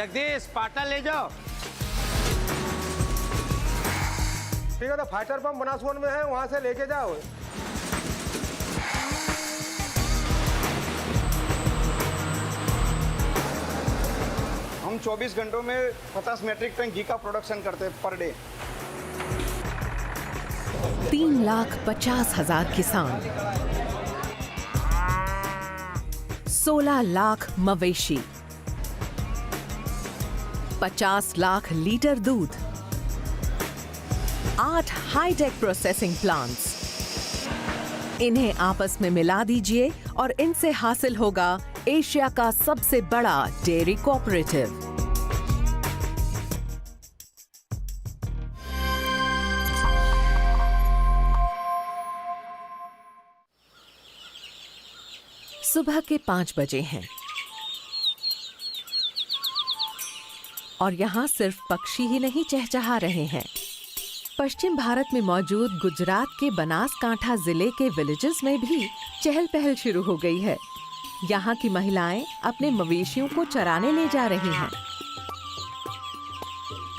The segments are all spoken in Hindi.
जगदीश पार्टनर ले जाओ। ठीक है, तो फाइटर पंप बनासवन में है, वहां से लेके जाओ। हम 24 घंटों में 50 मीट्रिक टन घी का प्रोडक्शन करते हैं पर डे। 3,50,000 किसान, 16 लाख मवेशी, 50 लाख लीटर दूध, 8 हाईटेक प्रोसेसिंग प्लांट्स। इन्हें आपस में मिला दीजिए और इनसे हासिल होगा एशिया का सबसे बड़ा डेयरी कोऑपरेटिव। सुबह के 5 बजे हैं और यहाँ सिर्फ पक्षी ही नहीं चहचहा रहे हैं। पश्चिम भारत में मौजूद गुजरात के बनासकांठा जिले के विलेजेस में भी चहल पहल शुरू हो गई है। यहाँ की महिलाएं अपने मवेशियों को चराने ले जा रही हैं।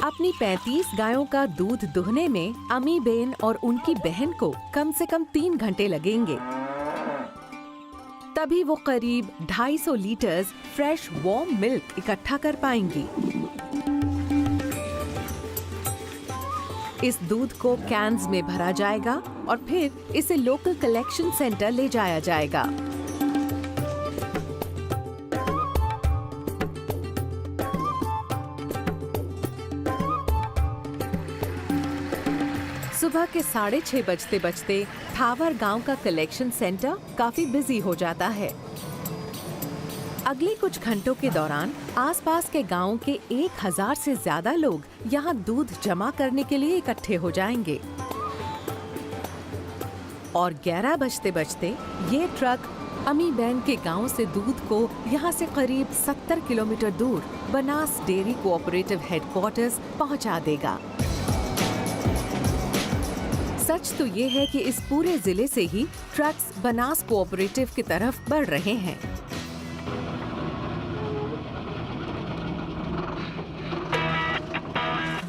अपनी 35 गायों का दूध दुहने में अमी बेन और उनकी बहन को कम से कम 3 घंटे लगेंगे। तभी वो करीब 250 लीटर्स फ्रेश वार्म मिल्क इकट्ठा कर पाएंगी। इस दूध को कैन्स में भरा जाएगा और फिर इसे लोकल कलेक्शन सेंटर ले जाया जाएगा। सुबह के 6:30 बजते बजते थावर गांव का कलेक्शन सेंटर काफी बिजी हो जाता है। अगले कुछ घंटों के दौरान आसपास के गांवों के 1000 से ज्यादा लोग यहां दूध जमा करने के लिए इकट्ठे हो जाएंगे और 11 बजते बजते ये ट्रक अमी बैन के गांव से दूध को यहां से करीब 70 किलोमीटर दूर बनास डेयरी कोऑपरेटिव हेडक्वार्टर्स पहुंचा देगा। सच तो ये है कि इस पूरे जिले से ही ट्रक्स बनास कोऑपरेटिव की तरफ बढ़ रहे हैं।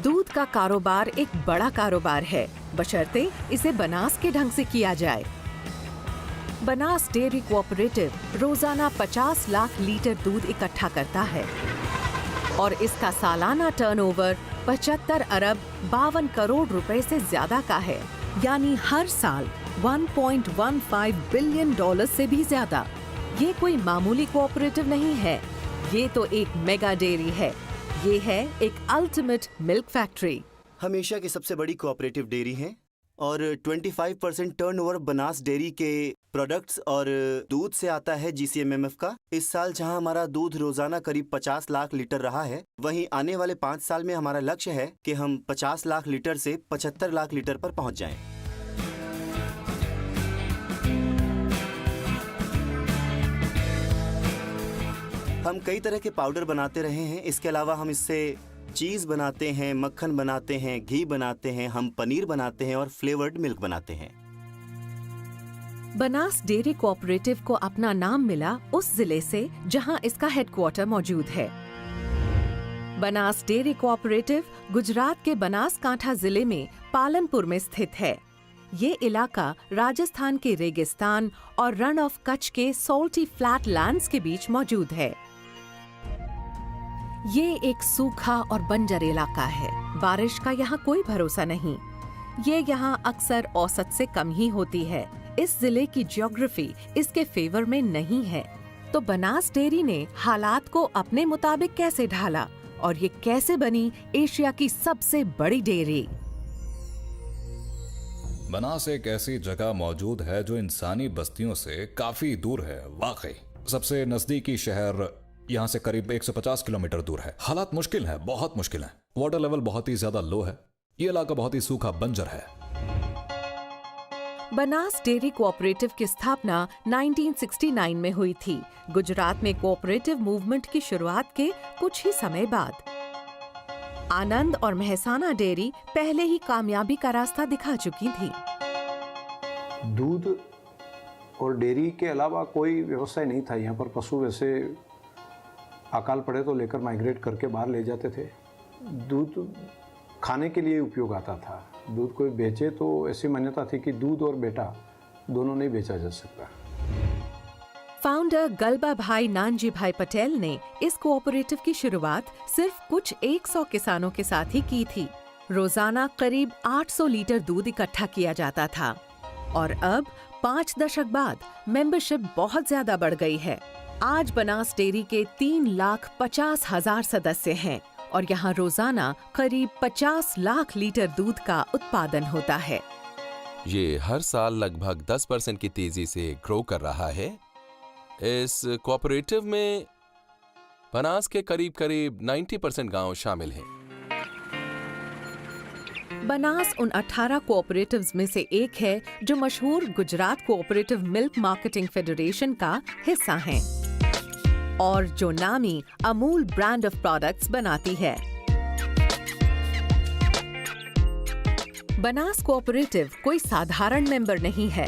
दूध का कारोबार एक बड़ा कारोबार है, बशर्ते इसे बनास के ढंग से किया जाए। बनास डेयरी कोऑपरेटिव रोजाना 50 लाख लीटर दूध इकट्ठा करता है और इसका सालाना टर्नओवर 75 अरब 52 करोड़ रुपए से ज्यादा का है, यानी हर साल $1.15 बिलियन से भी ज्यादा। ये कोई मामूली कोऑपरेटिव नहीं है, ये तो एक मेगा डेयरी है। ये है एक अल्टीमेट मिल्क फैक्ट्री। हम एशिया की सबसे बड़ी कोऑपरेटिव डेयरी हैं और 25% टर्नओवर बनास डेयरी के प्रोडक्ट्स और दूध से आता है GCMMF का। इस साल जहां हमारा दूध रोजाना करीब 50 लाख लीटर रहा है, वहीं आने वाले 5 साल में हमारा लक्ष्य है कि हम 50 लाख लीटर से 75 लाख लीटर पर पहुंच जाएं। हम कई तरह के पाउडर बनाते रहे हैं। इसके अलावा हम इससे चीज बनाते हैं, मक्खन बनाते हैं, घी बनाते हैं, हम पनीर बनाते हैं और फ्लेवर्ड मिल्क बनाते हैं। बनास डेयरी कोऑपरेटिव को अपना नाम मिला उस जिले से जहां इसका हेडक्वार्टर मौजूद है। बनास डेयरी कोऑपरेटिव गुजरात के बनासकांठा जिले में पालनपुर में स्थित है। ये इलाका राजस्थान के रेगिस्तान और रण ऑफ कच्छ के सॉल्टी फ्लैट लैंड्स के बीच मौजूद है। ये एक सूखा और बंजर इलाका है। बारिश का यहाँ कोई भरोसा नहीं। ये यहाँ अक्सर औसत से कम ही होती है। इस जिले की ज्योग्राफी इसके फेवर में नहीं है। तो बनास डेयरी ने हालात को अपने मुताबिक कैसे ढाला और ये कैसे बनी एशिया की सबसे बड़ी डेयरी। बनास एक ऐसी जगह मौजूद है जो इंसानी बस्तियों से काफी दूर है। वाकई सबसे नजदीकी शहर यहाँ से करीब 150 किलोमीटर दूर है। हालात मुश्किल है, बहुत मुश्किल है। वाटर लेवल बहुत ही ज्यादा लो है। ये इलाका बहुत ही सूखा बंजर है। बनास डेयरी कोऑपरेटिव की स्थापना 1969 में हुई थी, गुजरात में कोऑपरेटिव मूवमेंट की शुरुआत के कुछ ही समय बाद। आनंद और महसाना डेयरी पहले ही कामयाबी का रास्ता दिखा चुकी थी। दूध और डेयरी के अलावा कोई व्यवसाय नहीं था यहाँ पर। पशु वैसे अकाल पड़े तो लेकर माइग्रेट करके बाहर ले जाते थे। दूध खाने के लिए उपयोग आता था। दूध कोई बेचे तो ऐसी मान्यता थी कि दूध और बेटा दोनों नहीं बेचा जा सकता। फाउंडर गलबा भाई नानजी भाई पटेल ने इस कोऑपरेटिव की शुरुआत सिर्फ कुछ 100 किसानों के साथ ही की थी। रोजाना करीब 800 लीटर दूध इकट्ठा किया जाता था और अब 5 दशक बाद मेंबरशिप बहुत ज्यादा बढ़ गई है। आज बनास डेयरी के 3,50,000 सदस्य हैं और यहाँ रोजाना करीब 50 लाख लीटर दूध का उत्पादन होता है। ये हर साल लगभग 10% की तेजी से ग्रो कर रहा है। इस कोऑपरेटिव में बनास के करीब 90% गांव शामिल हैं। बनास उन 18 कोऑपरेटिव्स में से एक है जो मशहूर Gujarat cooperative milk marketing federation का हिस्सा हैं और जो नामी अमूल ब्रांड ऑफ प्रोडक्ट्स बनाती है। बनास कोऑपरेटिव कोई साधारण मेंबर नहीं है।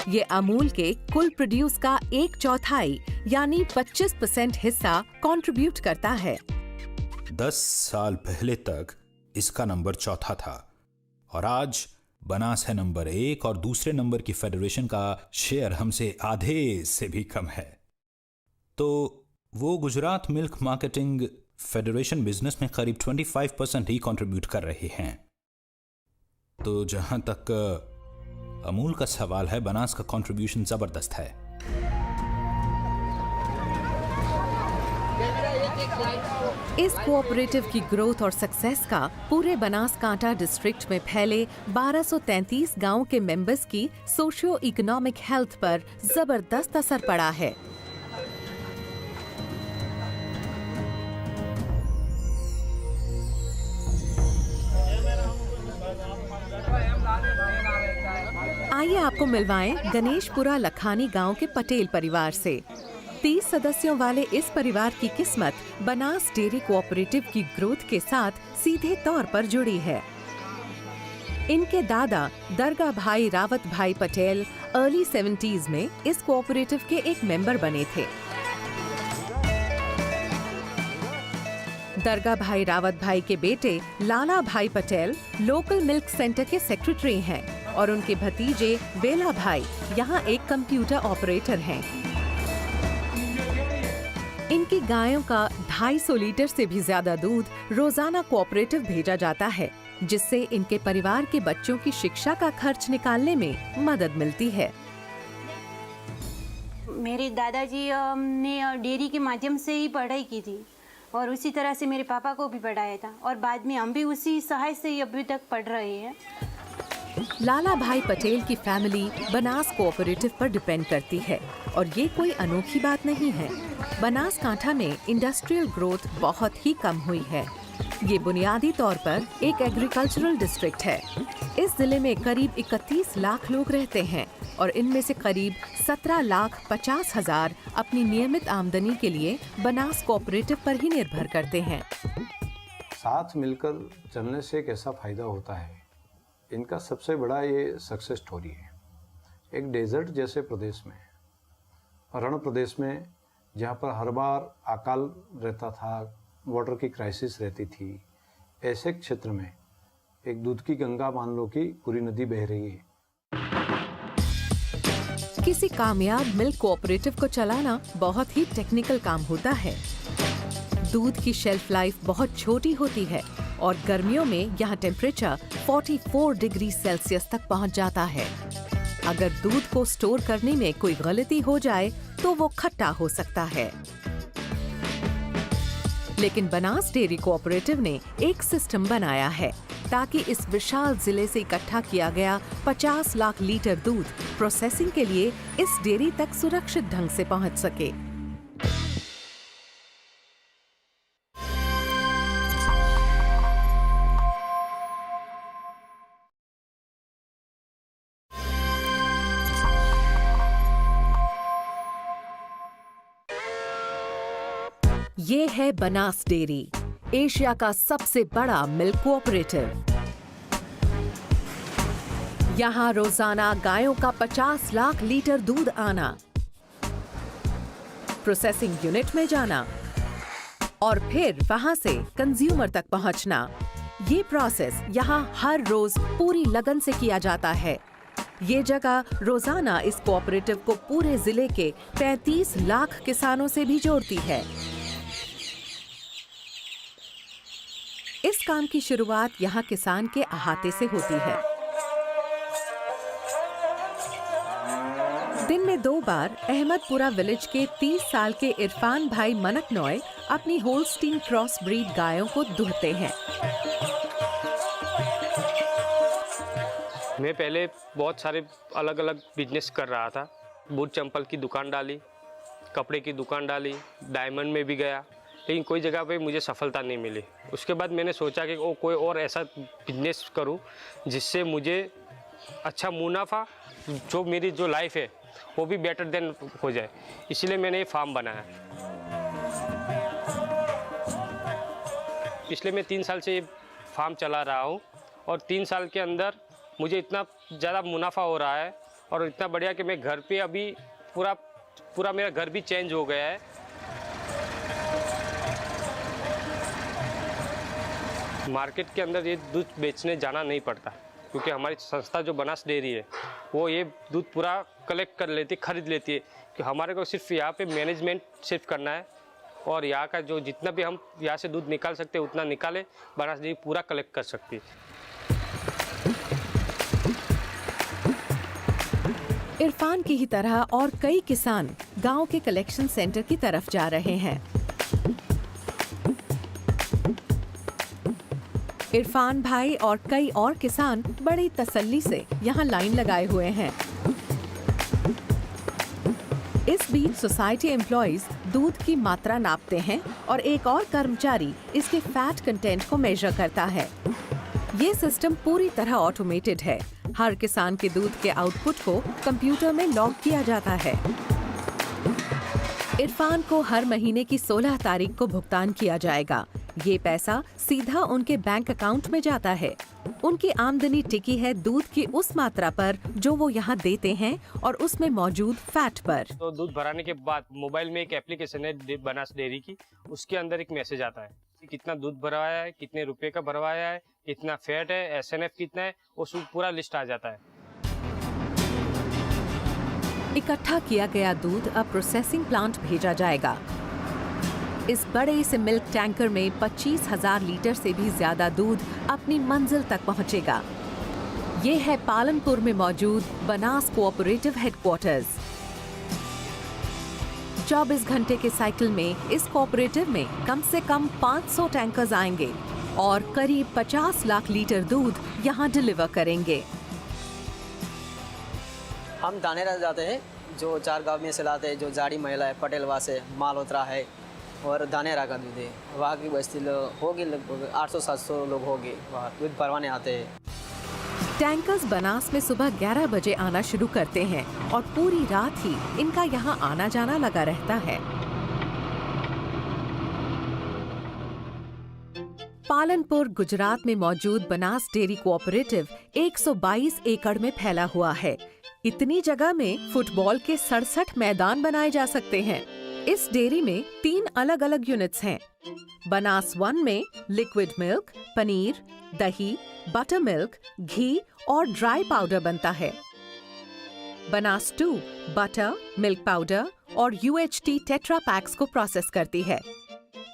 ये अमूल के कुल प्रोड्यूस का 1/4 यानी 25% हिस्सा कंट्रीब्यूट करता है। 10 साल पहले तक इसका नंबर 4था था और आज बनास है नंबर 1 और दूसरे नंबर की फेडरेशन का शेयर हमसे आधे से भी कम है। तो वो Gujarat milk marketing federation business में करीब 25% ही कंट्रीब्यूट कर रहे हैं। तो जहां तक अमूल का सवाल है, बनास का कंट्रीब्यूशन जबरदस्त है। इस कोऑपरेटिव की ग्रोथ और सक्सेस का पूरे बनासकांठा डिस्ट्रिक्ट में फैले 1233 गांव के मेंबर्स की सोशियो इकोनॉमिक हेल्थ पर जबरदस्त असर पड़ा है। आइए आपको मिलवाएं गणेशपुरा लखानी गांव के पटेल परिवार से। 30 सदस्यों वाले इस परिवार की किस्मत बनास डेयरी कोऑपरेटिव की ग्रोथ के साथ सीधे तौर पर जुड़ी है। इनके दादा दरगाह भाई रावत भाई पटेल अर्ली 70s में इस कोऑपरेटिव के एक मेंबर बने थे। दरगाह भाई रावत भाई के बेटे लाला भाई पटेल लोकल मिल्क सेंटर के सेक्रेटरी हैं और उनके भतीजे बेला भाई यहाँ एक कंप्यूटर ऑपरेटर हैं। इनकी गायों का 250 लीटर से भी ज्यादा दूध रोजाना कोऑपरेटिव भेजा जाता है, जिससे इनके परिवार के बच्चों की शिक्षा का खर्च निकालने में मदद मिलती है। मेरे दादाजी ने डेयरी के माध्यम से ही पढ़ाई की थी और उसी तरह से मेरे पापा को भी पढ़ाया था और बाद में हम भी उसी सहाय से ही अभी तक पढ़ रहे हैं। लाला भाई पटेल की फैमिली बनास कोऑपरेटिव पर डिपेंड करती है और ये कोई अनोखी बात नहीं है। बनासकांठा में इंडस्ट्रियल ग्रोथ बहुत ही कम हुई है। ये बुनियादी तौर पर एक एग्रीकल्चरल डिस्ट्रिक्ट है। इस जिले में करीब 31 लाख लोग रहते हैं और इनमें से करीब 17,50,000 अपनी नियमित आमदनी के लिए बनास कोऑपरेटिव पर ही निर्भर करते हैं। साथ मिलकर चलने से कैसा फायदा होता है, इनका सबसे बड़ा ये सक्सेस स्टोरी है। एक डेजर्ट जैसे प्रदेश में, रण प्रदेश में, जहाँ पर हर बार अकाल रहता था, वाटर की क्राइसिस रहती थी, ऐसे क्षेत्र में एक दूध की गंगा मान लो कि पूरी नदी बह रही है। किसी कामयाब मिल्क कोऑपरेटिव को चलाना बहुत ही टेक्निकल काम होता है। दूध की शेल्फ लाइफ बहुत छोटी होती है और गर्मियों में यहाँ टेम्परेचर 44 डिग्री सेल्सियस तक पहुँच जाता है। अगर दूध को स्टोर करने में कोई गलती हो जाए तो वो खट्टा हो सकता है। लेकिन बनास डेयरी कोऑपरेटिव ने एक सिस्टम बनाया है ताकि इस विशाल जिले से इकट्ठा किया गया 50 लाख लीटर दूध प्रोसेसिंग के लिए इस डेयरी तक सुरक्षित ढंग से पहुंच सके। ये है बनास डेयरी, एशिया का सबसे बड़ा मिल्क कोऑपरेटिव। यहाँ रोजाना गायों का 50 लाख लीटर दूध आना, प्रोसेसिंग यूनिट में जाना, और फिर वहां से कंज्यूमर तक पहुंचना। ये प्रोसेस यहाँ हर रोज पूरी लगन से किया जाता है। ये जगह रोजाना इस कोऑपरेटिव को पूरे जिले के 35 लाख किसानों से भी जोड़ती है। इस काम की शुरुआत यहाँ किसान के अहाते से होती है। दिन में 2 बार अहमदपुरा विलेज के 30 साल के इरफान भाई मनकनॉय अपनी होल्स्टीन क्रॉस ब्रीड गायों को दूहते हैं। मैं पहले बहुत सारे अलग अलग बिजनेस कर रहा था। बूट चंपल की दुकान डाली, कपड़े की दुकान डाली, डायमंड में भी गया, लेकिन कोई जगह पे मुझे सफलता नहीं मिली। उसके बाद मैंने सोचा कि कोई और ऐसा बिजनेस करूं जिससे मुझे अच्छा मुनाफा, जो मेरी जो लाइफ है वो भी बेटर देन हो जाए। इसलिए मैंने ये फार्म बनाया। पिछले मैं 3 साल से ये फार्म चला रहा हूँ और 3 साल के अंदर मुझे इतना ज़्यादा मुनाफा हो रहा है और इतना बढ़िया कि मैं घर पे अभी पूरा मेरा घर भी चेंज हो गया है। मार्केट के अंदर ये दूध बेचने जाना नहीं पड़ता, क्योंकि हमारी संस्था जो बनास डेयरी है वो ये दूध पूरा कलेक्ट कर लेती है, खरीद लेती है। कि हमारे को सिर्फ यहाँ पे मैनेजमेंट सिर्फ करना है और यहाँ का जो जितना भी हम यहाँ से दूध निकाल सकते हैं उतना निकाले, बनास डेयरी पूरा कलेक्ट कर सकती है। इरफान की ही तरह और कई किसान गांव के कलेक्शन सेंटर की तरफ जा रहे हैं। इरफान भाई और कई और किसान बड़ी तसल्ली से यहाँ लाइन लगाए हुए हैं। इस बीच सोसाइटी एम्प्लॉइज दूध की मात्रा नापते हैं और एक और कर्मचारी इसके फैट कंटेंट को मेजर करता है। ये सिस्टम पूरी तरह ऑटोमेटेड है। हर किसान के दूध के आउटपुट को कंप्यूटर में लॉग किया जाता है। इरफान को हर महीने की 16 तारीख को भुगतान किया जाएगा। ये पैसा सीधा उनके बैंक अकाउंट में जाता है। उनकी आमदनी टिकी है दूध की उस मात्रा पर जो वो यहाँ देते हैं और उसमें मौजूद फैट पर। तो दूध भराने के बाद मोबाइल में एक एप्लीकेशन है बनास डेयरी की, उसके अंदर एक मैसेज आता है कितना दूध भरवाया है, कितने रुपए का भरवाया है, कितना फैट है, SNF कितना है, वो पूरा लिस्ट आ जाता है। इकट्ठा किया गया दूध अब प्रोसेसिंग प्लांट भेजा जाएगा। इस बड़े से मिल्क टैंकर में 25,000 लीटर से भी ज्यादा दूध अपनी मंजिल तक पहुंचेगा। ये है पालनपुर में मौजूद बनास कोऑपरेटिव हेडक्वार्टर्स। 24 घंटे के साइकिल में इस कोऑपरेटिव में कम से कम 500 टैंकर्स आएंगे और करीब 50 लाख लीटर दूध यहाँ डिलीवर करेंगे। हम धानेरा जाते हैं, जो 4 गांव में से लाते हैं, जो जाड़ी महिला है, पटेलवा से मालहोत्रा है और धानेरा का दूध है। वहाँ की बस्ती होगी लगभग 800-700 लोग होंगे, वहाँ दूध भरवाने आते हैं। टैंकर्स बनास में सुबह 11 बजे आना शुरू करते हैं और पूरी रात ही इनका यहाँ आना जाना लगा रहता है। पालनपुर गुजरात में मौजूद बनास डेयरी कोऑपरेटिव 122 एकड़ में फैला हुआ है। इतनी जगह में फुटबॉल के 67 मैदान बनाए जा सकते हैं। इस डेयरी में 3 अलग अलग यूनिट्स हैं। बनास 1 में लिक्विड मिल्क, पनीर, दही, बटर मिल्क, घी और ड्राई पाउडर बनता है। बनास 2 बटर, मिल्क पाउडर और UHT टेट्रा पैक्स को प्रोसेस करती है,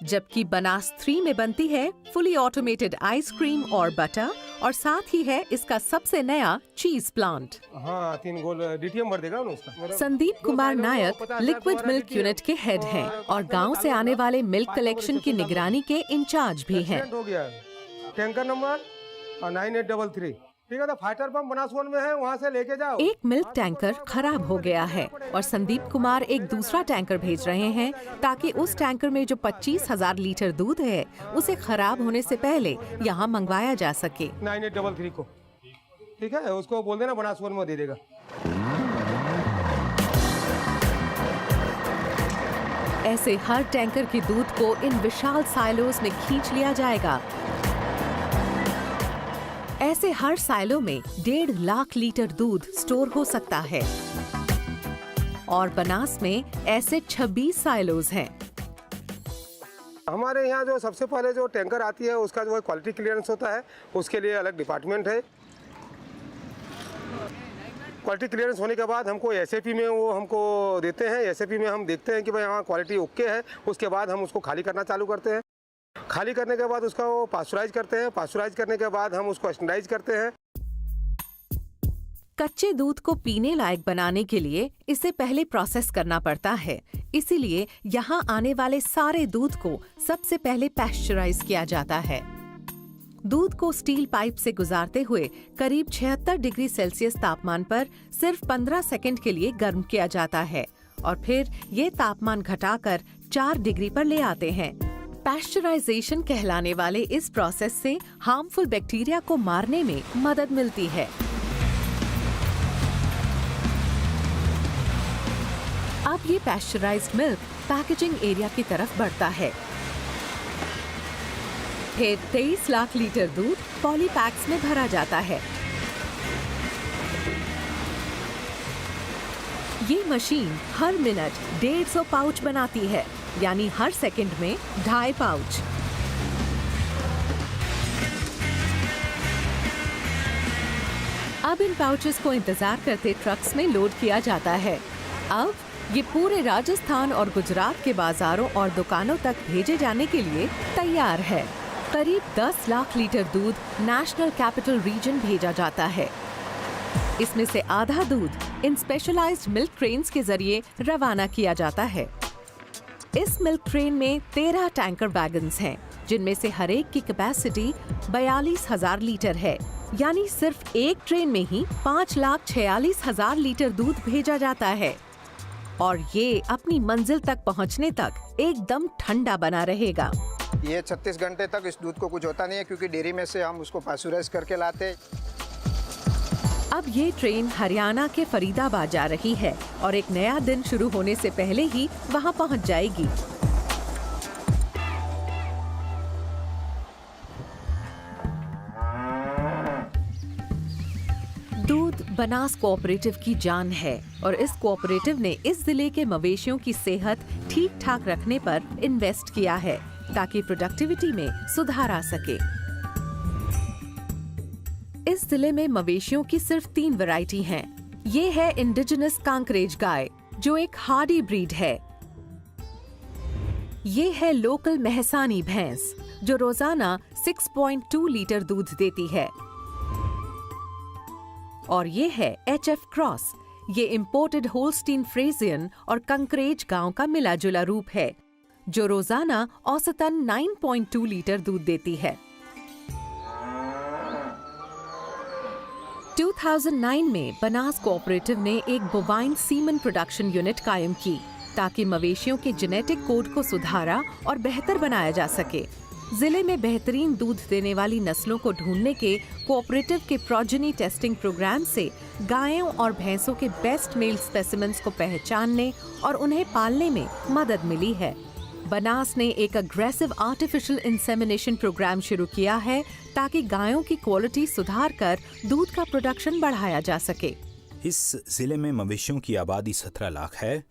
जबकि बनास 3 में बनती है फुली ऑटोमेटेड आइसक्रीम और बटर और साथ ही है इसका सबसे नया चीज प्लांट। हाँ, 3 गोल DTM भर देगा ना उसका। Sandeep Kumar Nayak liquid milk unit के हेड हैं और गांव से आने वाले मिल्क कलेक्शन की निगरानी के इंचार्ज भी हैं। हो गया टैंकर नंबर 9833। ठीक है, तो फाइटर पंप बनास 1 में है, वहाँ से लेके जाओ। एक मिल्क टैंकर खराब हो गया है और संदीप कुमार एक दूसरा टैंकर भेज रहे हैं ताकि उस टैंकर में जो 25,000 लीटर दूध है उसे खराब होने से पहले यहाँ मंगवाया जा सके। 9833 को ठीक है, उसको बोल देना बनास 1 में दे देगा। ऐसे हर टैंकर की दूध को इन विशाल साइलोस में खींच लिया जाएगा। ऐसे हर साइलो में 1.5 लाख लीटर दूध स्टोर हो सकता है और बनास में ऐसे 26 साइलोज हैं। हमारे यहाँ जो सबसे पहले जो टैंकर आती है उसका जो है क्वालिटी क्लियरेंस होता है, उसके लिए अलग डिपार्टमेंट है। क्वालिटी क्लियरेंस होने के बाद हमको एसएपी में वो हमको देते हैं। एसएपी में हम देखते हैं कि भाई हाँ क्वालिटी ओके है, उसके बाद हम उसको खाली करना चालू करते हैं। खाली करने के बाद उसका वो पास्चराइज करते हैं। पास्चराइज करने के बाद हम उसको स्टैंडर्डाइज करते हैं। कच्चे दूध को पीने लायक बनाने के लिए इसे पहले प्रोसेस करना पड़ता है, इसीलिए यहाँ आने वाले सारे दूध को सबसे पहले पैस्चराइज किया जाता है। दूध को स्टील पाइप से गुजारते हुए करीब 76 डिग्री सेल्सियस तापमान पर सिर्फ 15 सेकंड के लिए गर्म किया जाता है और फिर ये तापमान घटाकर 4 डिग्री पर ले आते हैं। पैस्चराइजेशन कहलाने वाले इस प्रोसेस से हार्मफुल बैक्टीरिया को मारने में मदद मिलती है। अब ये पैस्चराइज्ड मिल्क पैकेजिंग एरिया की तरफ बढ़ता है। फिर 23 लाख लीटर दूध पॉलीपैक्स में भरा जाता है। ये मशीन हर मिनट 150 पाउच बनाती है, यानी हर सेकंड में 2.5 पाउच। अब इन पाउचेस को इंतजार करते ट्रक्स में लोड किया जाता है। अब ये पूरे राजस्थान और गुजरात के बाजारों और दुकानों तक भेजे जाने के लिए तैयार है। करीब 10 लाख लीटर दूध नेशनल कैपिटल रीजन भेजा जाता है। इसमें से आधा दूध इन स्पेशलाइज्ड मिल्क ट्रेन्स के जरिए रवाना किया जाता है। इस मिल्क ट्रेन में 13 टैंकर वैगन्स हैं, जिनमें से हर एक की कैपेसिटी 42,000 लीटर है, यानी सिर्फ एक ट्रेन में ही 5,46,000 लीटर दूध भेजा जाता है और ये अपनी मंजिल तक पहुंचने तक एकदम ठंडा बना रहेगा। ये 36 घंटे तक इस दूध को कुछ होता नहीं है, क्योंकि डेयरी में से हम उसको पास्चराइज करके लाते। अब ये ट्रेन हरियाणा के फरीदाबाद जा रही है और एक नया दिन शुरू होने से पहले ही वहां पहुंच जाएगी। दूध बनास कोऑपरेटिव की जान है और इस कोऑपरेटिव ने इस जिले के मवेशियों की सेहत ठीक ठाक रखने पर इन्वेस्ट किया है ताकि प्रोडक्टिविटी में सुधार आ सके। इस जिले में मवेशियों की सिर्फ 3 वैरायटी हैं। ये है इंडिजिनस कांकरेज गाय, जो एक हार्डी ब्रीड है। ये है लोकल महसानी भैंस, जो रोजाना 6.2 लीटर दूध देती है। और ये है HF क्रॉस। ये इंपोर्टेड होल्स्टीन फ्रेजियन और कंकरेज गांव का मिला जुला रूप है, जो रोजाना औसतन 9.2 लीटर दूध देती है। 2009 में बनास कोऑपरेटिव ने एक बोवाइन सीमन प्रोडक्शन यूनिट कायम की ताकि मवेशियों के जेनेटिक कोड को सुधारा और बेहतर बनाया जा सके। जिले में बेहतरीन दूध देने वाली नस्लों को ढूंढने के कोऑपरेटिव के प्रोजेनी टेस्टिंग प्रोग्राम से गायों और भैंसों के बेस्ट मेल स्पेसिमेंस को पहचानने और उन्हें पालने में मदद मिली है। बनास ने एक अग्रेसिव आर्टिफिशियल इंसेमिनेशन प्रोग्राम शुरू किया है ताकि गायों की क्वालिटी सुधार कर दूध का प्रोडक्शन बढ़ाया जा सके। इस जिले में मवेशियों की आबादी 17 लाख है।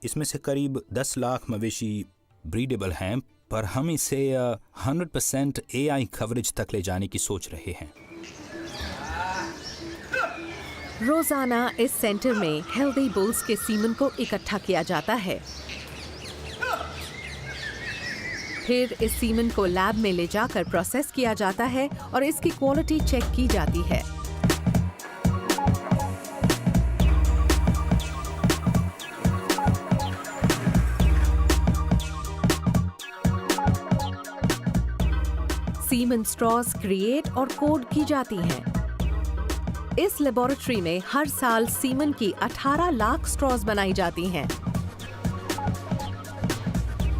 इसमें से करीब 10 लाख मवेशी ब्रीडेबल हैं, पर हम इसे 100% AI कवरेज तक ले जाने की सोच रहे हैं। रोजाना इस सेंटर में हेल्दी बुल्स के सीमन को इकट्ठा किया जाता है। फिर इस सीमन को लैब में ले जाकर प्रोसेस किया जाता है और इसकी क्वालिटी चेक की जाती है। सीमन स्ट्रॉज क्रिएट और कोड की जाती हैं। इस लेबोरेटरी में हर साल सीमन की 18 लाख स्ट्रॉज बनाई जाती हैं।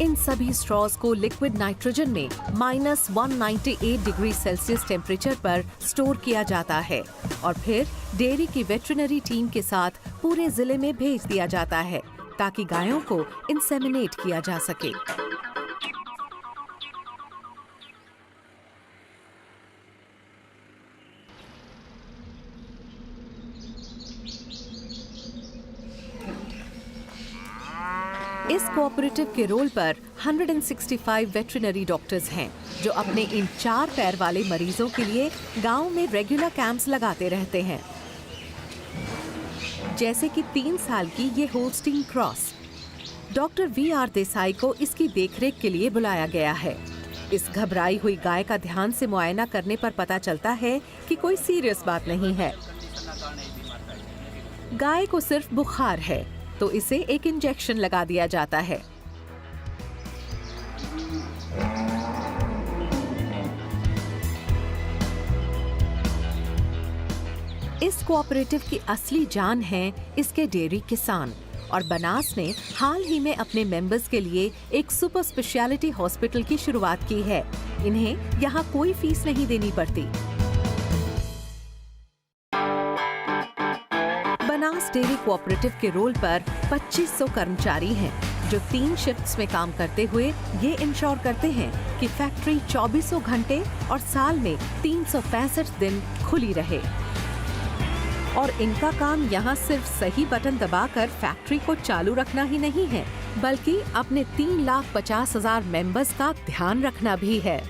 इन सभी स्ट्रॉज को लिक्विड नाइट्रोजन में -198 डिग्री सेल्सियस टेम्परेचर पर स्टोर किया जाता है और फिर डेयरी की वेटरिनरी टीम के साथ पूरे जिले में भेज दिया जाता है ताकि गायों को इंसेमिनेट किया जा सके। इस कोऑपरेटिव के रोल पर 165 वेटरिनरी डॉक्टर्स हैं जो अपने इन 4 पैर वाले मरीजों के लिए गांव में रेगुलर कैंप्स लगाते रहते हैं। जैसे कि 3 साल की ये Holstein cross. Doctor VR Desai को इसकी देखरेख के लिए बुलाया गया है। इस घबराई हुई गाय का ध्यान से मुआयना करने पर पता चलता है कि कोई सीरियस बात नहीं है। गाय को सिर्फ बुखार है तो इसे एक इंजेक्शन लगा दिया जाता है। इस कोऑपरेटिव की असली जान है इसके डेयरी किसान, और बनास ने हाल ही में अपने मेंबर्स के लिए एक सुपर स्पेशलिटी हॉस्पिटल की शुरुआत की है। इन्हें यहाँ कोई फीस नहीं देनी पड़ती। बनास डेयरी कोऑपरेटिव के रोल पर 2500 कर्मचारी हैं जो 3 शिफ्ट्स में काम करते हुए ये इंश्योर करते हैं कि फैक्ट्री 24 घंटे और साल में 365 दिन खुली रहे। और इनका काम यहाँ सिर्फ सही बटन दबाकर फैक्ट्री को चालू रखना ही नहीं है, बल्कि अपने 3,50,000 मेंबर्स का ध्यान रखना भी है।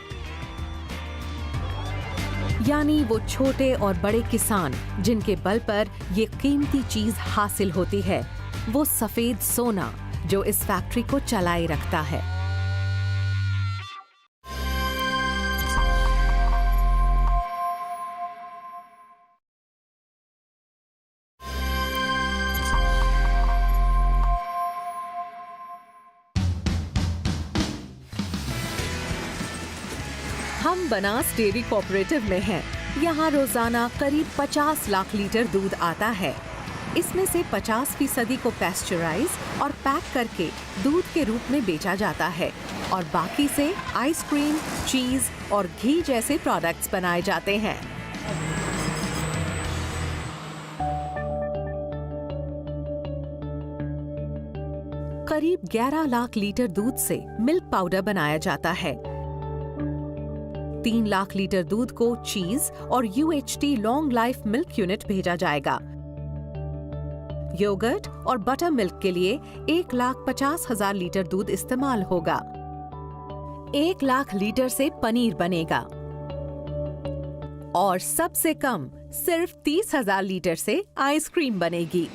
यानी वो छोटे और बड़े किसान जिनके बल पर ये कीमती चीज हासिल होती है, वो सफेद सोना जो इस फैक्ट्री को चलाए रखता है। हम बनास डेयरी कोऑपरेटिव में हैं। यहाँ रोजाना करीब 50 लाख लीटर दूध आता है। इसमें से 50% को पैस्चराइज और पैक करके दूध के रूप में बेचा जाता है और बाकी से आइसक्रीम, चीज और घी जैसे प्रोडक्ट्स बनाए जाते हैं। करीब 11 लाख लीटर दूध से मिल्क पाउडर बनाया जाता है। 3 लाख लीटर दूध को चीज और UHT long life milk unit भेजा जाएगा। योगर्ट और बटर मिल्क के लिए 1,50,000 लीटर दूध इस्तेमाल होगा। 1 लाख लीटर से पनीर बनेगा और सबसे कम सिर्फ 30,000 लीटर से आइसक्रीम बनेगी।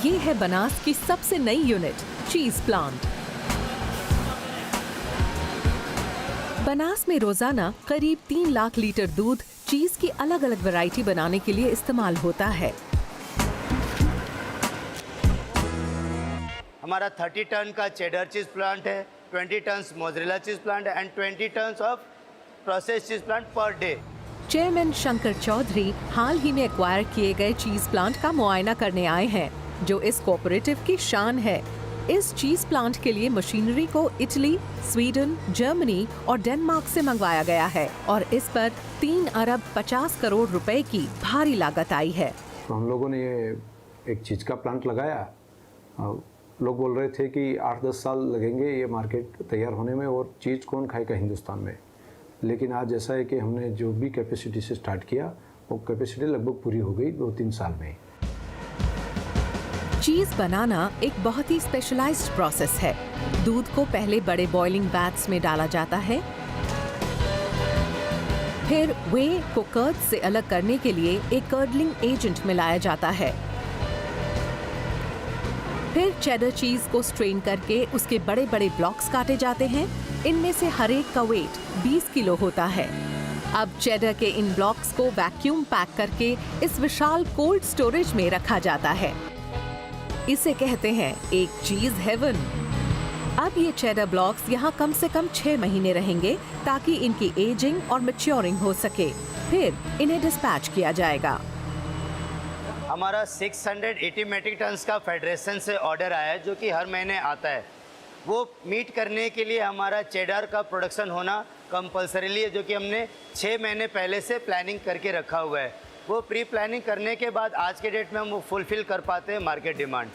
ये है बनास की सबसे नई यूनिट, चीज प्लांट। बनास में रोजाना करीब 3 लाख लीटर दूध चीज की अलग अलग वैरायटी बनाने के लिए इस्तेमाल होता है। हमारा 30 टन का चेडर चीज प्लांट है, 20 ton mozzarella cheese plant and 20 ton of process cheese plant per day. Chairman Shankar Chaudhary हाल ही में एक्वायर किए गए चीज प्लांट का मुआयना करने आए हैं, जो इस कोऑपरेटिव की शान है। इस चीज प्लांट के लिए मशीनरी को इटली, स्वीडन, जर्मनी और डेनमार्क से मंगवाया गया है और इस पर 3 अरब 50 करोड़ रुपए की भारी लागत आई है। तो हम लोगों ने ये एक चीज़ का प्लांट लगाया। लोग बोल रहे थे कि 8-10 साल लगेंगे ये मार्केट तैयार होने में और चीज़ कौन खाएगा हिंदुस्तान में। लेकिन आज ऐसा है कि हमने जो भी कैपेसिटी से स्टार्ट किया वो कैपेसिटी लगभग पूरी हो गई 2-3 साल में। चीज बनाना एक बहुत ही स्पेशलाइज्ड प्रोसेस है। दूध को पहले बड़े बॉइलिंग वैट्स में डाला जाता है, फिर वे को कर्ड से अलग करने के लिए एक कर्डलिंग एजेंट मिलाया जाता है। फिर चेडर चीज को स्ट्रेन करके उसके बड़े बड़े ब्लॉक्स काटे जाते हैं। इनमें से हर एक का वेट 20 किलो होता है। अब चेडर के इन ब्लॉक्स को वैक्यूम पैक करके इस विशाल कोल्ड स्टोरेज में रखा जाता है। इसे कहते हैं एक चीज हेवन। अब ये चेडर ब्लॉक्स यहाँ कम से कम 6 महीने रहेंगे ताकि इनकी एजिंग और मैच्योरिंग हो सके। फिर इन्हें डिस्पैच किया जाएगा। हमारा 680 मेट्रिक टन का फेडरेशन से ऑर्डर आया है जो कि हर महीने आता है। वो मीट करने के लिए हमारा चेडर का प्रोडक्शन होना कंपल्सरीली है, जो कि हमने 6 महीने पहले से प्लानिंग करके रखा हुआ है। वो प्री प्लानिंग करने के बाद आज के डेट में हम वो फुलफिल कर पाते हैं मार्केट डिमांड।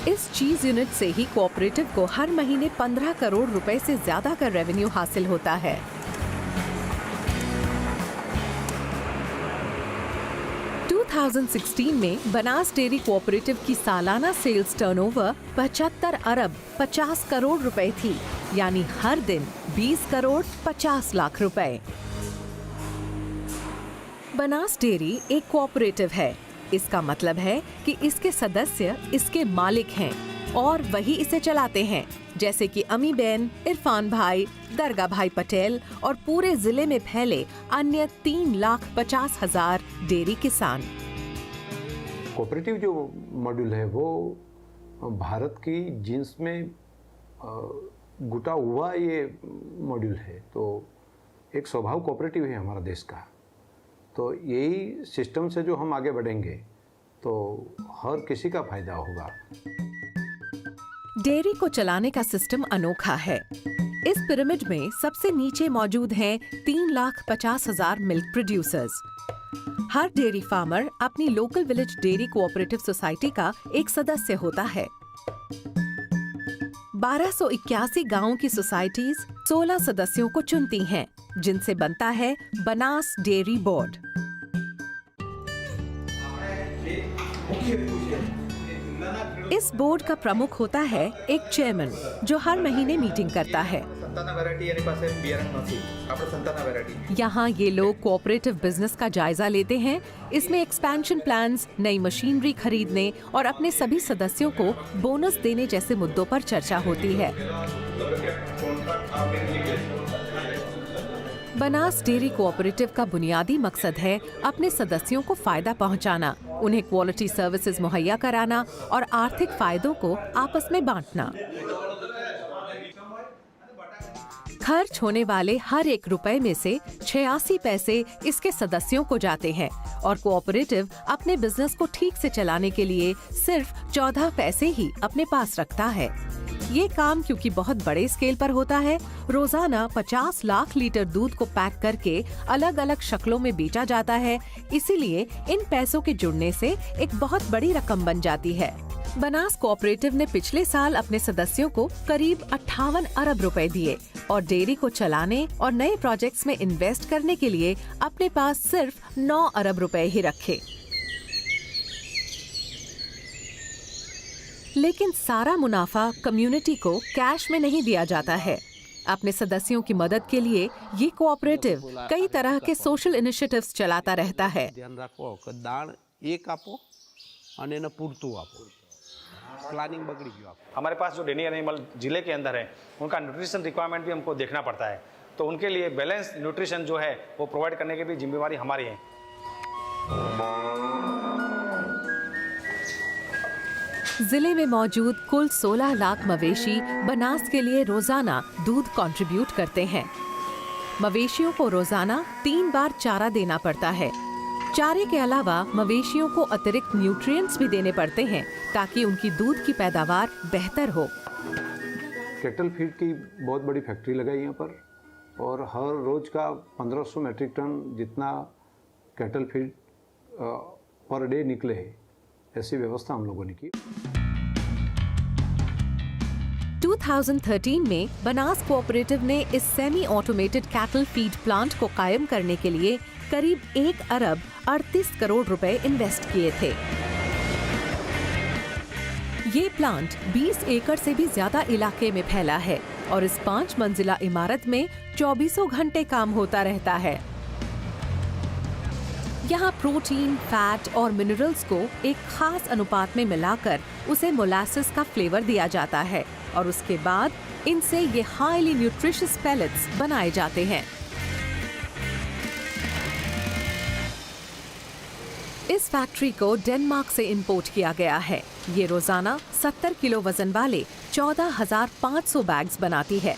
इस चीज यूनिट से ही कोऑपरेटिव को हर महीने 15 करोड़ रुपए से ज्यादा का रेवेन्यू हासिल होता है। 2016 में बनास डेयरी कोऑपरेटिव की सालाना सेल्स टर्नओवर 75 अरब 50 करोड़ रुपए थी, यानी हर दिन 20 करोड़ 50 लाख रुपए। बनास डेयरी एक कोऑपरेटिव है। इसका मतलब है कि इसके सदस्य इसके मालिक हैं और वही इसे चलाते हैं, जैसे कि अमी बेन, इरफान भाई, दरगाह भाई पटेल और पूरे जिले में फैले अन्य 3,50,000 डेयरी किसान। कोऑपरेटिव जो मॉड्यूल है वो भारत की जीन्स में गुटा हुआ ये मॉड्यूल है, तो एक स्वभाव कोऑपरेटिव है हमारा देश का। तो यही सिस्टम से जो हम आगे बढ़ेंगे तो हर किसी का फायदा होगा। डेयरी को चलाने का सिस्टम अनोखा है। इस पिरामिड में सबसे नीचे मौजूद हैं 3,50,000 मिल्क प्रोड्यूसर्स। हर डेयरी फार्मर अपनी local village dairy cooperative society का एक सदस्य होता है। 1281 गांवों की सोसाइटीज 16 सदस्यों को चुनती हैं, जिनसे बनता है बनास डेयरी बोर्ड। इस बोर्ड का प्रमुख होता है एक चेयरमैन, जो हर महीने मीटिंग करता है। यहाँ ये लोग कोऑपरेटिव बिजनेस का जायजा लेते हैं। इसमें एक्सपेंशन प्लान्स, नई मशीनरी खरीदने और अपने सभी सदस्यों को बोनस देने जैसे मुद्दों पर चर्चा होती है। बनास डेयरी कोऑपरेटिव का बुनियादी मकसद है अपने सदस्यों को फायदा पहुंचाना, उन्हें क्वालिटी सर्विसेज मुहैया कराना और आर्थिक फायदों को आपस में बांटना। खर्च होने वाले हर 1 रुपए में से 86 पैसे इसके सदस्यों को जाते हैं और कोऑपरेटिव अपने बिजनेस को ठीक से चलाने के लिए सिर्फ 14 पैसे ही अपने पास रखता है। ये काम क्योंकि बहुत बड़े स्केल पर होता है, रोजाना 50 लाख लीटर दूध को पैक करके अलग अलग शक्लों में बेचा जाता है, इसीलिए इन पैसों के जुड़ने से एक बहुत बड़ी रकम बन जाती है। बनास कोऑपरेटिव ने पिछले साल अपने सदस्यों को करीब 58 अरब रुपए दिए और डेयरी को चलाने और नए प्रोजेक्ट्स में इन्वेस्ट करने के लिए अपने पास सिर्फ 9 अरब रुपए ही रखे। लेकिन सारा मुनाफा कम्युनिटी को कैश में नहीं दिया जाता है। अपने सदस्यों की मदद के लिए ये कोऑपरेटिव कई तरह के सोशल इनिशिएटिव्स चलाता रहता है। ध्यान रखो कि दाण एक आपो અને એને પૂરતું આપો, પ્લાનિંગ બગડી ગયું આપો। हमारे पास जो डेयरी एनिमल जिले के अंदर है उनका न्यूट्रिशन रिक्वायरमेंट भी हमको देखना पड़ता है, तो उनके लिए बैलेंस न्यूट्रिशन जो है वो प्रोवाइड करने की भी जिम्मेवारी हमारी है। जिले में मौजूद कुल 16 लाख मवेशी बनास के लिए रोजाना दूध कंट्रीब्यूट करते हैं। मवेशियों को रोजाना 3 बार चारा देना पड़ता है। चारे के अलावा मवेशियों को अतिरिक्त न्यूट्रिएंट्स भी देने पड़ते हैं ताकि उनकी दूध की पैदावार बेहतर हो। कैटल फीड की बहुत बड़ी फैक्ट्री लगाई यहाँ पर और हर रोज का 1500 मैट्रिक टन जितना कैटल फीड पर डे निकले, ऐसी व्यवस्था हम लोगों ने की। 2013 में बनास कोऑपरेटिव ने इस semi automated cattle feed plant को कायम करने के लिए करीब 1 अरब 38 करोड़ रुपए इन्वेस्ट किए थे। ये प्लांट 20 एकड़ से भी ज्यादा इलाके में फैला है और इस 5 मंजिला इमारत में 24 घंटे काम होता रहता है। यहाँ प्रोटीन, फैट और मिनरल्स को एक खास अनुपात में मिलाकर उसे मोलासेस का फ्लेवर दिया जाता है और उसके बाद इनसे ये हाईली न्यूट्रिशियस पेलेट्स बनाए जाते हैं। इस फैक्ट्री को डेनमार्क से इंपोर्ट किया गया है। ये रोजाना 70 किलो वजन वाले 14,500 बैग्स बनाती है।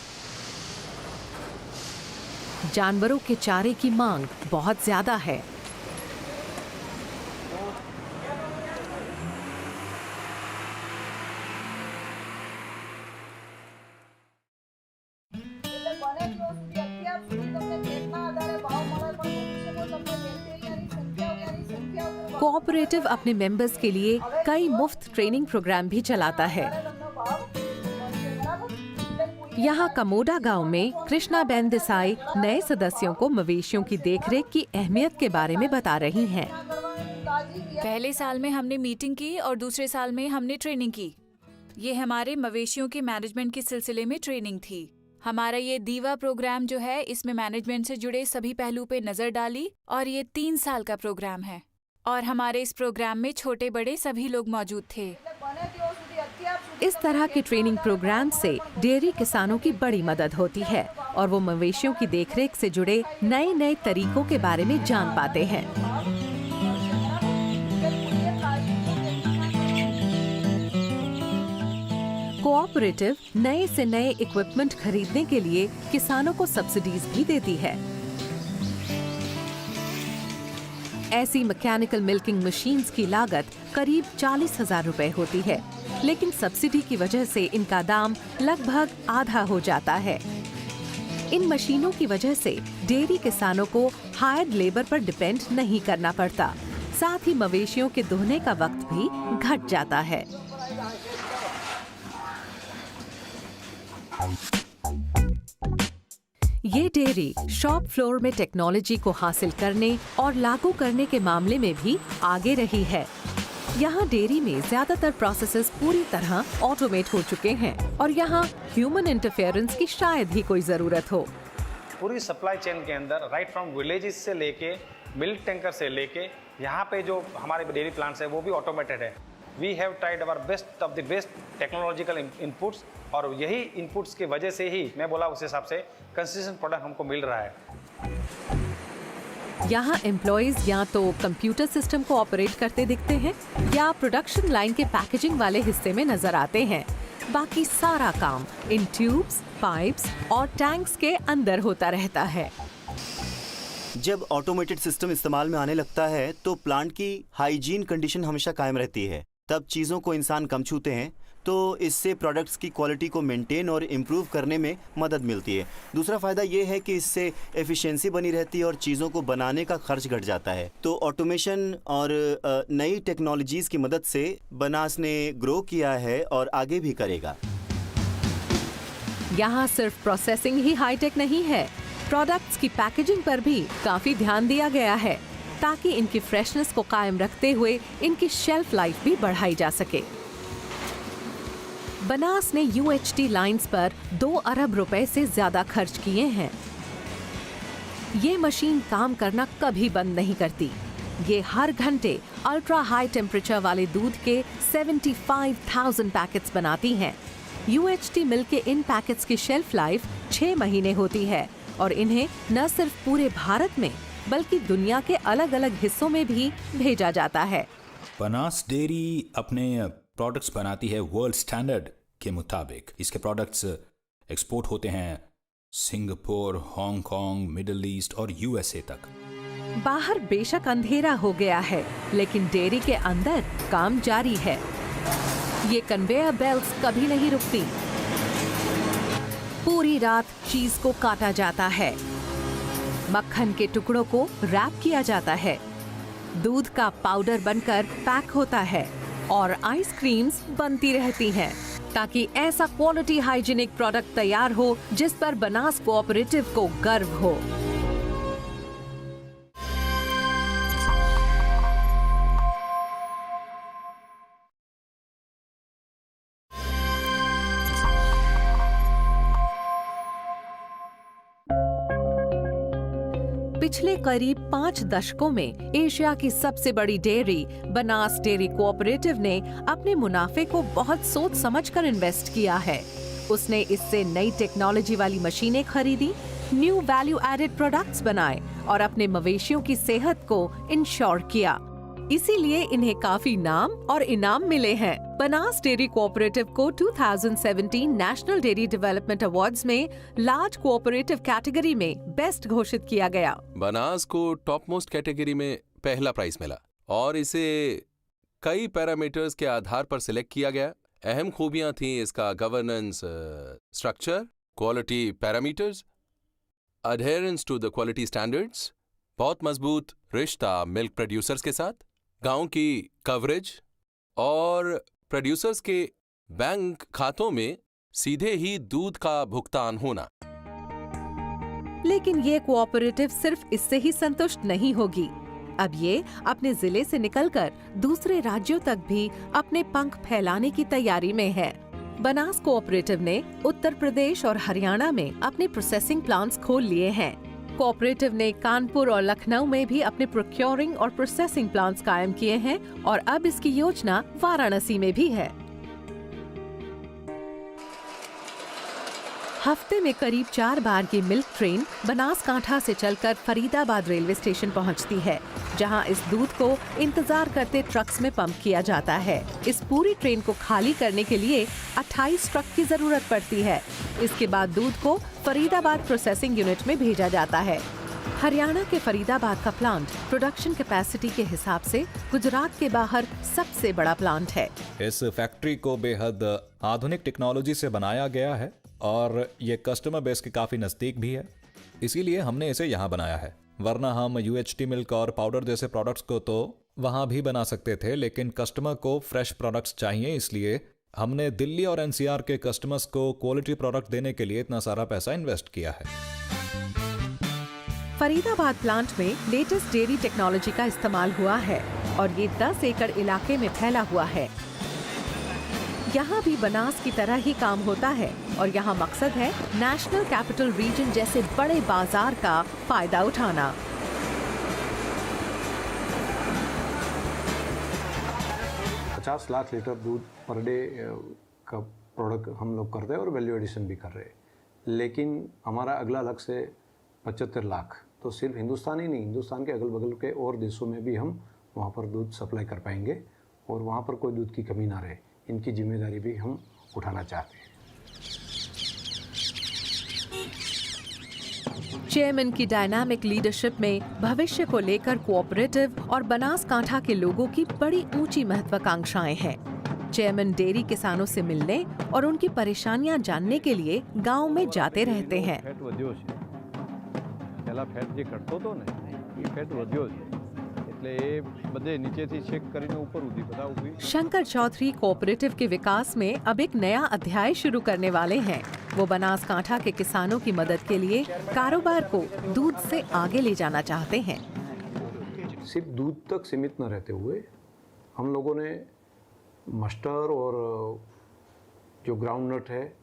जानवरों के चारे की मांग बहुत ज्यादा है। कोऑपरेटिव अपने मेंबर्स के लिए कई मुफ्त ट्रेनिंग प्रोग्राम भी चलाता है। यहाँ कमोडा गांव में कृष्णा बेन देसाई नए सदस्यों को मवेशियों की देखरेख की अहमियत के बारे में बता रही हैं। पहले साल में हमने मीटिंग की और दूसरे साल में हमने ट्रेनिंग की। ये हमारे मवेशियों के मैनेजमेंट के सिलसिले में ट्रेनिंग थी। हमारा ये दीवा प्रोग्राम जो है, इसमें मैनेजमेंट से जुड़े सभी पहलू पे नजर डाली और ये 3 साल का प्रोग्राम है और हमारे इस प्रोग्राम में छोटे बड़े सभी लोग मौजूद थे। इस तरह के ट्रेनिंग प्रोग्राम से डेयरी किसानों की बड़ी मदद होती है और वो मवेशियों की देखरेख से जुड़े नए नए तरीकों के बारे में जान पाते हैं। कोऑपरेटिव नए से नए इक्विपमेंट खरीदने के लिए किसानों को सब्सिडीज भी देती है। ऐसी मैकेनिकल मिल्किंग मशीन्स की लागत करीब 40,000 रुपए होती है, लेकिन सब्सिडी की वजह से इनका दाम लगभग आधा हो जाता है। इन मशीनों की वजह से डेयरी किसानों को हायर्ड लेबर पर डिपेंड नहीं करना पड़ता, साथ ही मवेशियों के दुहने का वक्त भी घट जाता है। ये डेयरी शॉप फ्लोर में टेक्नोलॉजी को हासिल करने और लागू करने के मामले में भी आगे रही है। यहाँ डेयरी में ज्यादातर प्रोसेसेस पूरी तरह ऑटोमेट हो चुके हैं और यहाँ ह्यूमन इंटरफेरेंस की शायद ही कोई जरूरत हो। पूरी सप्लाई चेन के अंदर राइट फ्रॉम विलेजेस से लेके मिल्क टैंकर से लेके यहाँ पे जो हमारे डेयरी प्लांट्स है वो भी ऑटोमेटेड है। We have tried our best of the best technological inputs और यही इनपुट्स की वजह से ही मैं बोला उस हिसाब से कंसिस्टेंट प्रोडक्ट हमको मिल रहा है। यहाँ एम्प्लॉइज या तो कंप्यूटर सिस्टम को ऑपरेट करते दिखते हैं या प्रोडक्शन लाइन के पैकेजिंग वाले हिस्से में नजर आते हैं। बाकी सारा काम इन ट्यूब्स, पाइप्स और टैंक्स के अंदर होता रहता है। जब ऑटोमेटेड सिस्टम इस्तेमाल में आने लगता है तो प्लांट की हाइजीन कंडीशन हमेशा कायम रहती है। तब चीज़ों को इंसान कम छूते हैं तो इससे प्रोडक्ट्स की क्वालिटी को मेंटेन और इम्प्रूव करने में मदद मिलती है। दूसरा फ़ायदा ये है कि इससे एफिशिएंसी बनी रहती है और चीज़ों को बनाने का खर्च घट जाता है। तो ऑटोमेशन और नई टेक्नोलॉजीज़ की मदद से बनास ने ग्रो किया है और आगे भी करेगा। यहाँ सिर्फ प्रोसेसिंग ही हाईटेक नहीं है, प्रोडक्ट्स की पैकेजिंग पर भी काफी ध्यान दिया गया है ताकि इनकी फ्रेशनेस को कायम रखते हुए इनकी शेल्फ लाइफ भी बढ़ाई जा सके। बनास ने UHT लाइंस पर 2 अरब रुपए से ज्यादा खर्च किए हैं। ये मशीन काम करना कभी बंद नहीं करती। ये हर घंटे अल्ट्रा हाई टेम्परेचर वाले दूध के 75,000 पैकेट्स बनाती हैं। UHT मिल्क के इन पैकेट्स की शेल्फ लाइफ 6 महीने होती है और इन्हें न सिर्फ पूरे भारत में बल्कि दुनिया के अलग अलग हिस्सों में भी भेजा जाता है। बनास डेयरी अपने प्रोडक्ट्स बनाती है वर्ल्ड स्टैंडर्ड के मुताबिक। इसके प्रोडक्ट्स एक्सपोर्ट होते हैं सिंगापुर, हांगकांग, मिडिल ईस्ट और USA तक। बाहर बेशक अंधेरा हो गया है, लेकिन डेयरी के अंदर काम जारी है। ये कन्वेयर बेल्ट्स कभी नहीं रुकती। पूरी रात चीज को काटा जाता है, मक्खन के टुकड़ों को रैप किया जाता है, दूध का पाउडर बनकर पैक होता है और आइसक्रीम्स बनती रहती हैं ताकि ऐसा क्वालिटी हाइजीनिक प्रोडक्ट तैयार हो जिस पर बनास कोऑपरेटिव को गर्व हो। पिछले करीब 5 दशकों में एशिया की सबसे बड़ी डेयरी बनास डेयरी कोऑपरेटिव ने अपने मुनाफे को बहुत सोच समझकर इन्वेस्ट किया है। उसने इससे नई टेक्नोलॉजी वाली मशीनें खरीदी, न्यू वैल्यू एडेड प्रोडक्ट्स बनाए और अपने मवेशियों की सेहत को इंश्योर किया। इसीलिए इन्हें काफी नाम और इनाम मिले हैं। बनास डेयरी कोऑपरेटिव को 2017 नेशनल डेयरी डेवलपमेंट अवार्ड्स में लार्ज कोऑपरेटिव कैटेगरी में बेस्ट घोषित किया गया। बनास को टॉप मोस्ट कैटेगरी में पहला प्राइज मिला और इसे कई पैरामीटर्स के आधार पर सिलेक्ट किया गया। अहम खूबियां थीं इसका governance structure, quality parameters, adherence to the quality standards, बहुत मजबूत रिश्ता मिल्क प्रोड्यूसर्स के साथ, गांव की कवरेज और प्रोड्यूसर्स के बैंक खातों में सीधे ही दूध का भुगतान होना। लेकिन ये कोऑपरेटिव सिर्फ इससे ही संतुष्ट नहीं होगी। अब ये अपने जिले से निकलकर दूसरे राज्यों तक भी अपने पंख फैलाने की तैयारी में है। बनास कोऑपरेटिव ने उत्तर प्रदेश और हरियाणा में अपने प्रोसेसिंग प्लांट्स खोल लिए हैं। कोऑपरेटिव ने कानपुर और लखनऊ में भी अपने प्रोक्योरिंग और प्रोसेसिंग प्लांट्स कायम किए हैं और अब इसकी योजना वाराणसी में भी है। हफ्ते में करीब 4 बार ये मिल्क ट्रेन बनासकांठा से चलकर फरीदाबाद रेलवे स्टेशन पहुंचती है, जहां इस दूध को इंतजार करते ट्रक्स में पंप किया जाता है। इस पूरी ट्रेन को खाली करने के लिए 28 ट्रक की जरूरत पड़ती है। इसके बाद दूध को फरीदाबाद प्रोसेसिंग यूनिट में भेजा जाता है। हरियाणा के फरीदाबाद का प्लांट प्रोडक्शन कैपेसिटी के हिसाब से गुजरात के बाहर सबसे बड़ा प्लांट है। इस फैक्ट्री को बेहद आधुनिक टेक्नोलॉजी से बनाया गया है और ये कस्टमर बेस के काफ़ी नज़दीक भी है, इसीलिए हमने इसे यहाँ बनाया है। वरना हम UHT मिल्क और पाउडर जैसे प्रोडक्ट्स को तो वहाँ भी बना सकते थे, लेकिन कस्टमर को फ्रेश प्रोडक्ट्स चाहिए, इसलिए हमने दिल्ली और NCR के कस्टमर्स को क्वालिटी प्रोडक्ट देने के लिए इतना सारा पैसा इन्वेस्ट किया है। फरीदाबाद प्लांट में लेटेस्ट डेयरी टेक्नोलॉजी का इस्तेमाल हुआ है और ये 10 एकड़ इलाके में फैला हुआ है। यहाँ भी बनास की तरह ही काम होता है और यहाँ मकसद है नेशनल कैपिटल रीजन जैसे बड़े बाजार का फायदा उठाना। $50 लाख लीटर दूध पर डे का प्रोडक्ट हम लोग करते हैं और वैल्यू एडिशन भी कर रहे हैं, लेकिन हमारा अगला लक्ष्य है 75 लाख। तो सिर्फ हिंदुस्तान ही नहीं, हिंदुस्तान के अगल बगल के और देशों में भी हम वहाँ पर दूध सप्लाई कर पाएंगे और वहाँ पर कोई दूध की कमी ना रहे। इनकी जिम्मेदारी भी हम उठाना चाहते हैं। चेयरमैन की डायनामिक लीडरशिप में भविष्य को लेकर कोऑपरेटिव और बनासकांठा के लोगों की बड़ी ऊंची महत्वाकांक्षाएं हैं। चेयरमैन डेयरी किसानों से मिलने और उनकी परेशानियां जानने के लिए गांव में जाते रहते हैं। शंकर चौधरी कोऑपरेटिव के विकास में अब एक नया अध्याय शुरू करने वाले हैं। वो बनासकांठा के किसानों की मदद के लिए कारोबार को दूध से आगे ले जाना चाहते हैं। सिर्फ दूध तक सीमित न रहते हुए हम लोगों ने मस्टर्ड और जो ग्राउंडनट है,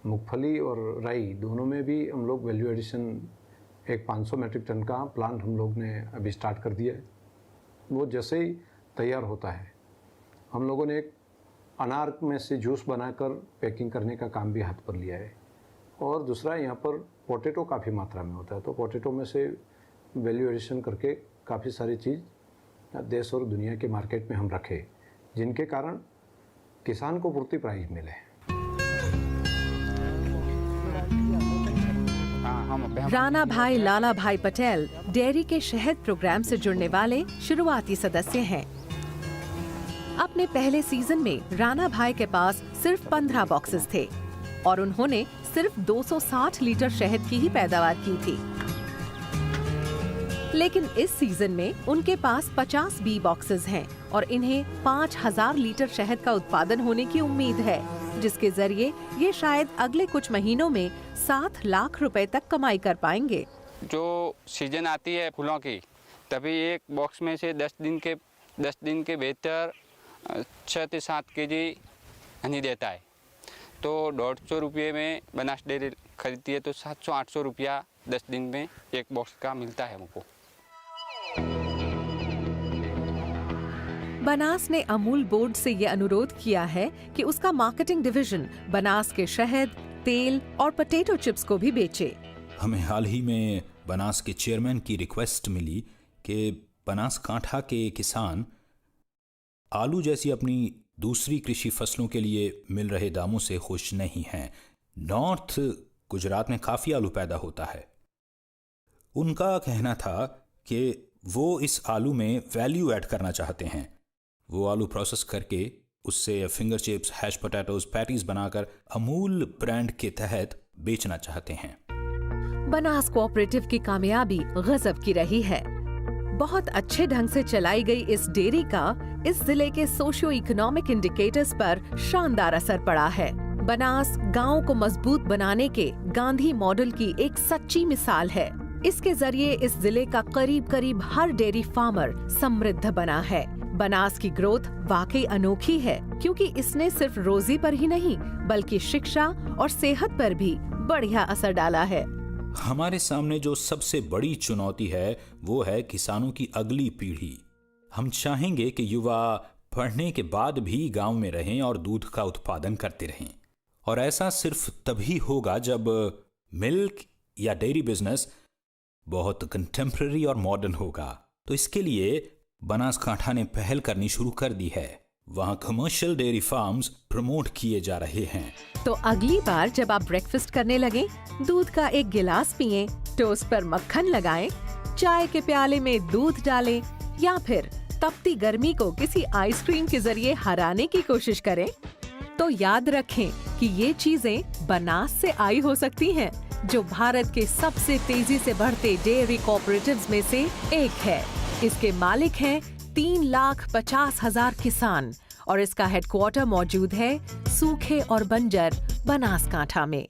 मूंगफली और राई, दोनों में भी हम लोग वैल्यू एडिशन एक 500 मीट्रिक टन का प्लांट हम लोग ने अभी स्टार्ट कर दिया है। वो जैसे ही तैयार होता है, हम लोगों ने एक अनार में से जूस बनाकर पैकिंग करने का काम भी हाथ पर लिया है। और दूसरा, यहाँ पर पोटैटो काफ़ी मात्रा में होता है, तो पोटैटो में से वैल्यू एडिशन करके काफ़ी सारी चीज़ देश और दुनिया के मार्केट में हम रखे, जिनके कारण किसान को पूर्ति प्राइस मिले। राणा भाई लाला भाई पटेल डेयरी के शहद प्रोग्राम से जुड़ने वाले शुरुआती सदस्य हैं। अपने पहले सीजन में राणा भाई के पास सिर्फ 15 बॉक्सेस थे और उन्होंने सिर्फ 260 लीटर शहद की ही पैदावार की थी। लेकिन इस सीजन में उनके पास 50 बी बॉक्सेस हैं और इन्हें 5000 लीटर शहद का उत्पादन होने की उम्मीद है, जिसके जरिए ये शायद अगले कुछ महीनों में 7 लाख रुपए तक कमाई कर पाएंगे। जो सीजन आती है फूलों की, तभी एक बॉक्स में से 10 दिन के भीतर 6 से 7 केजी हनी देता है। तो 150 रुपये में बनास डेयरी खरीदती है, तो 700-800 रुपया 10 दिन में एक बॉक्स का मिलता है हमको। बनास ने अमूल बोर्ड से ये अनुरोध किया है कि उसका मार्केटिंग डिवीजन बनास के शहद, तेल और पोटैटो चिप्स को भी बेचे। हमें हाल ही में बनास के चेयरमैन की रिक्वेस्ट मिली कि बनासकांठा के किसान आलू जैसी अपनी दूसरी कृषि फसलों के लिए मिल रहे दामों से खुश नहीं हैं। नॉर्थ गुजरात में काफ़ी आलू पैदा होता है। उनका कहना था कि वो इस आलू में वैल्यू ऐड करना चाहते हैं। वो आलू प्रोसेस करके उससे finger chips, hash potatoes, patties बनाकर अमूल ब्रांड के तहत बेचना चाहते हैं। बनास कोऑपरेटिव की कामयाबी गजब की रही है। बहुत अच्छे ढंग से चलाई गई इस डेयरी का इस जिले के सोशियो इकोनॉमिक इंडिकेटर्स पर शानदार असर पड़ा है। बनास गांव को मजबूत बनाने के गांधी मॉडल की एक सच्ची मिसाल है। इसके जरिए इस जिले का करीब हर डेयरी फार्मर समृद्ध बना है। बनास की ग्रोथ वाकई अनोखी है, क्योंकि इसने सिर्फ रोजी पर ही नहीं बल्कि शिक्षा और सेहत पर भी बढ़िया असर डाला है। हमारे सामने जो सबसे बड़ी चुनौती है वो है किसानों की अगली पीढ़ी। हम चाहेंगे कि युवा पढ़ने के बाद भी गांव में रहें और दूध का उत्पादन करते रहें, और ऐसा सिर्फ तभी होगा जब मिल्क या डेयरी बिजनेस बहुत कंटेम्पररी और मॉडर्न होगा। तो इसके लिए बनासकांठा ने पहल करनी शुरू कर दी है। वहाँ कमर्शियल डेयरी फार्म्स प्रमोट किए जा रहे हैं। तो अगली बार जब आप ब्रेकफास्ट करने लगे, दूध का एक गिलास पिएं, टोस्ट पर मक्खन लगाएं, चाय के प्याले में दूध डालें या फिर तपती गर्मी को किसी आइसक्रीम के जरिए हराने की कोशिश करें, तो याद रखें कि ये चीजें बनास से आई हो सकती हैं, जो भारत के सबसे तेजी से बढ़ते डेयरी कोऑपरेटिव्स में से एक है। इसके मालिक हैं 3,50,000 किसान और इसका हेडक्वार्टर मौजूद है सूखे और बंजर बनासकांठा में।